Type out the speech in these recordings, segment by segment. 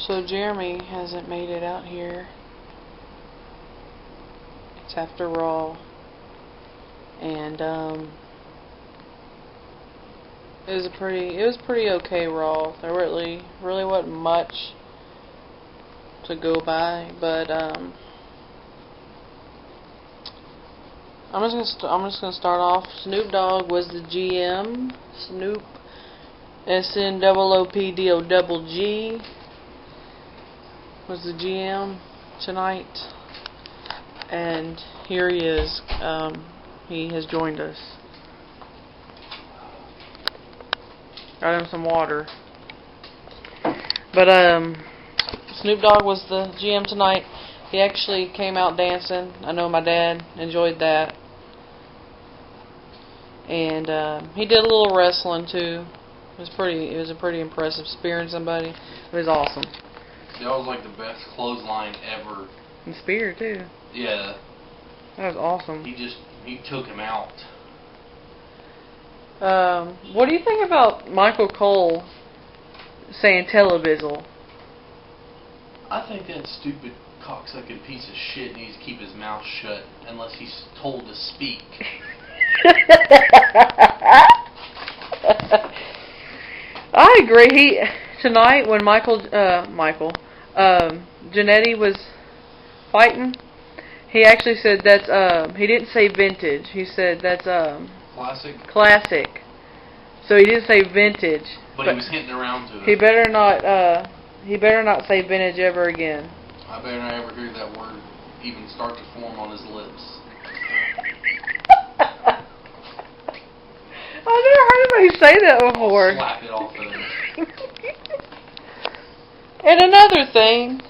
So Jeremy hasn't made it out here. It's after Raw. And it was pretty okay Raw. There really wasn't much to go by, but I'm just gonna start off. Snoop Dogg was the GM. Snoop, SNOOPDOGG, was the GM tonight, and here he is. He has joined us. Got him some water. But Snoop Dogg was the GM tonight. He actually came out dancing. I know my dad enjoyed that. And he did a little wrestling too. It was a pretty impressive, spearing somebody. It was awesome. That was like the best clothesline ever. And spear too. Yeah. That was awesome. He took him out. What do you think about Michael Cole saying televizzle? I think that stupid cocksucking piece of shit needs to keep his mouth shut unless he's told to speak. I agree. Tonight when Jannetty was fighting, he actually said that's he didn't say vintage. He said that's classic. So he didn't say vintage. But he was hinting around to it. He better not say vintage ever again. I better not ever hear that word even start to form on his lips. I've never heard anybody say that before. I'll slap it off of him. And another thing,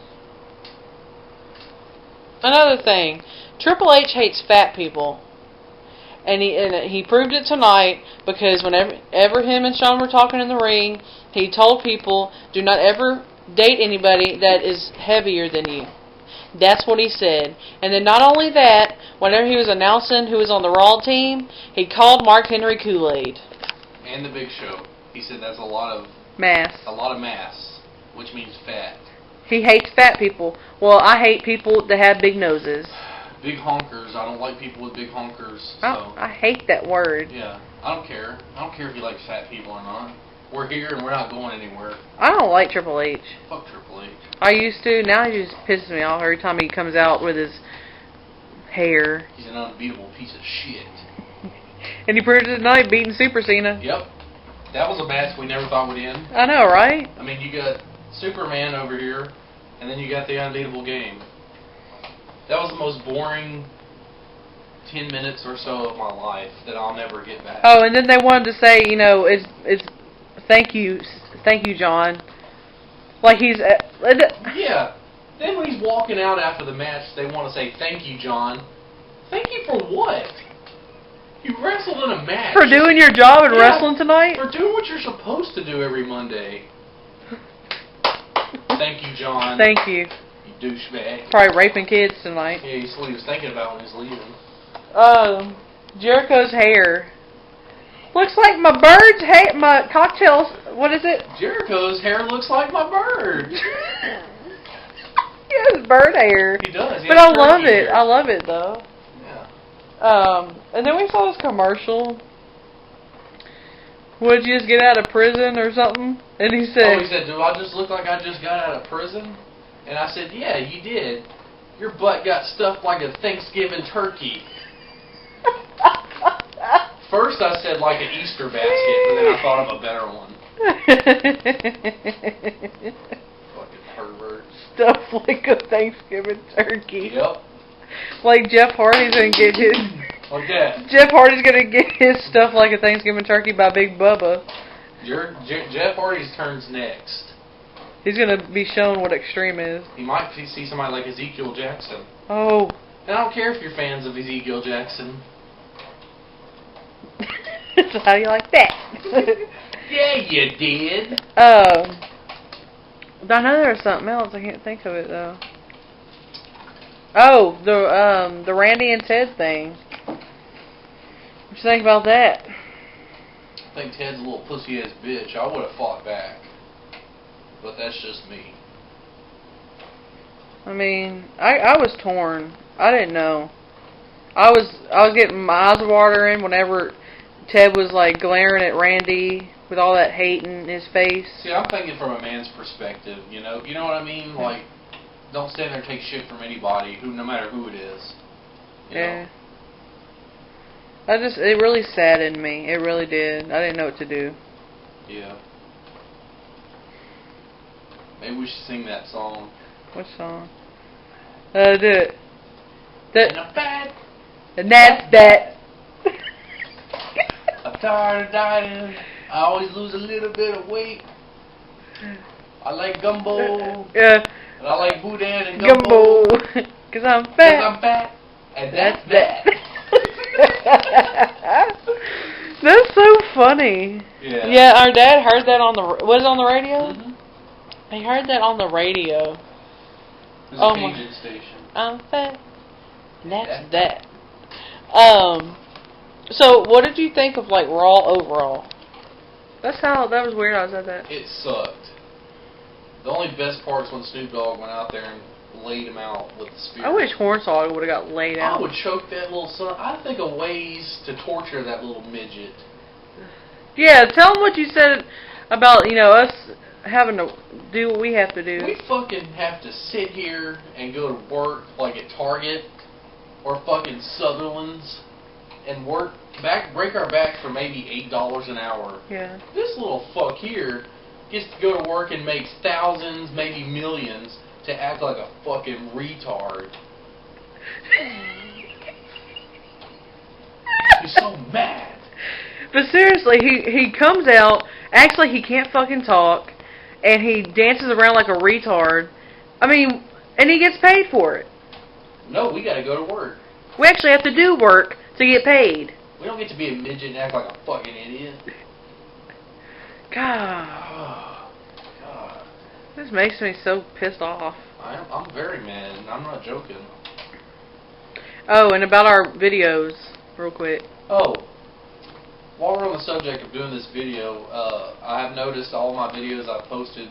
Triple H hates fat people, and he proved it tonight because whenever him and Shawn were talking in the ring, he told people, do not ever date anybody that is heavier than you. That's what he said. And then not only that, whenever he was announcing who was on the Raw team, he called Mark Henry Kool-Aid. And the Big Show. He said that's a lot of mass. Which means fat. He hates fat people. Well, I hate people that have big noses. Big honkers. I don't like people with big honkers. So. I hate that word. Yeah, I don't care. I don't care if you like fat people or not. We're here and we're not going anywhere. I don't like Triple H. Fuck Triple H. I used to. Now he just pisses me off every time he comes out with his hair. He's an unbeatable piece of shit. And he proved it tonight, beating Super Cena. Yep. That was a match we never thought would end. I know, right? I mean, you got Superman over here, and then you got the Unbeatable Game. That was the most boring 10 minutes or so of my life that I'll never get back. Oh, and then they wanted to say, it's thank you, John. Like he's yeah. Then when he's walking out after the match, they want to say thank you, John. Thank you for what? You wrestled in a match. For doing your job and wrestling tonight? For doing what you're supposed to do every Monday. Thank you, John. Thank you. You douchebag. Probably raping kids tonight. Yeah, that's what he was thinking about when he was leaving. Jericho's hair. Looks like my bird's hair, my cocktails, what is it? Jericho's hair looks like my bird. He has bird hair. He does. But I love it. I love it, though. Yeah. And then we saw this commercial. Would you just get out of prison or something? And he said... Oh, he said, do I just look like I just got out of prison? And I said, yeah, you did. Your butt got stuffed like a Thanksgiving turkey. First I said like an Easter basket, but then I thought of a better one. Fucking pervert. Stuffed like a Thanksgiving turkey. Yep. Like Jeff Hardy's gonna get his... Like that. Jeff Hardy's gonna get his stuff like a Thanksgiving turkey by Big Bubba. Jeff Hardy's turn's next. He's gonna be shown what extreme is. He might see somebody like Ezekiel Jackson. Oh. And I don't care if you're fans of Ezekiel Jackson. So how do you like that? Yeah, you did. I know there was something else. I can't think of it though. Oh, the Randy and Ted thing. What you think about that? I think Ted's a little pussy ass bitch. I would have fought back, but that's just me. I mean, I was torn. I didn't know. I was getting my eyes watering whenever Ted was like glaring at Randy with all that hate in his face. See, I'm thinking from a man's perspective. You know what I mean? Like, don't stand there and take shit from anybody, no matter who it is. You know? It really saddened me. It really did. I didn't know what to do. Yeah. Maybe we should sing that song. What song? Do it. And I'm fat. And that's that. I'm tired of dieting. I always lose a little bit of weight. I like gumbo. Yeah. And I like boudin and gumbo. Cause I'm fat. Cause I'm fat. And that's that. That's so funny. Yeah. Yeah, our dad heard that on the... Was it on the radio? Mm-hmm. He heard that on the radio. It was a Cajun station. I'm fat. And that's that. So, what did you think of, like, Raw overall? That was weird. I was at that. It sucked. The only best part is when Snoop Dogg went out there and laid him out with the spear. I wish Hornswoggle would have got laid out. I would choke that little son. I think of ways to torture that little midget. Yeah, tell him what you said about, us having to do what we have to do. We fucking have to sit here and go to work like at Target or fucking Sutherland's and break our backs for maybe $8 an hour. Yeah. This little fuck here gets to go to work and makes thousands, maybe millions, to act like a fucking retard. He's so mad. But seriously, he comes out, acts like he can't fucking talk, and he dances around like a retard. I mean, and he gets paid for it. No, we gotta go to work. We actually have to do work to get paid. We don't get to be a midget and act like a fucking idiot. God. Oh, God. This makes me so pissed off. I'm very mad, and I'm not joking. Oh, and about our videos, real quick. Oh, while we're on the subject of doing this video, I have noticed all my videos I've posted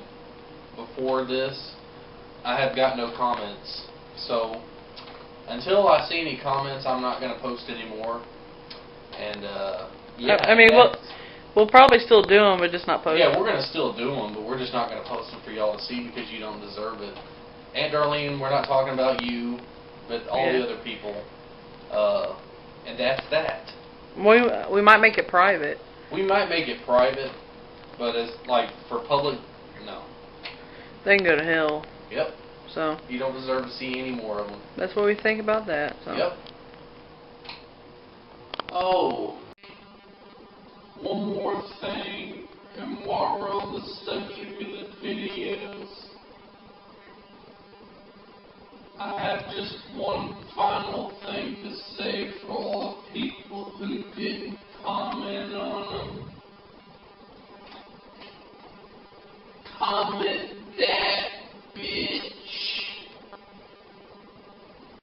before this, I have got no comments. So, until I see any comments, I'm not going to post anymore. And, yeah. I mean, we'll probably still do them, but just not post them. Yeah, we're going to still do them, but we're just not going to post them for y'all to see because you don't deserve it. Aunt Darlene, we're not talking about you, but all the other people. And that's that. We might make it private. We might make it private, but it's like for public, no. They can go to hell. Yep. So you don't deserve to see any more of them. That's what we think about that. So. Yep. Oh. One more thing, and while we're on the subject of the videos, I have just one final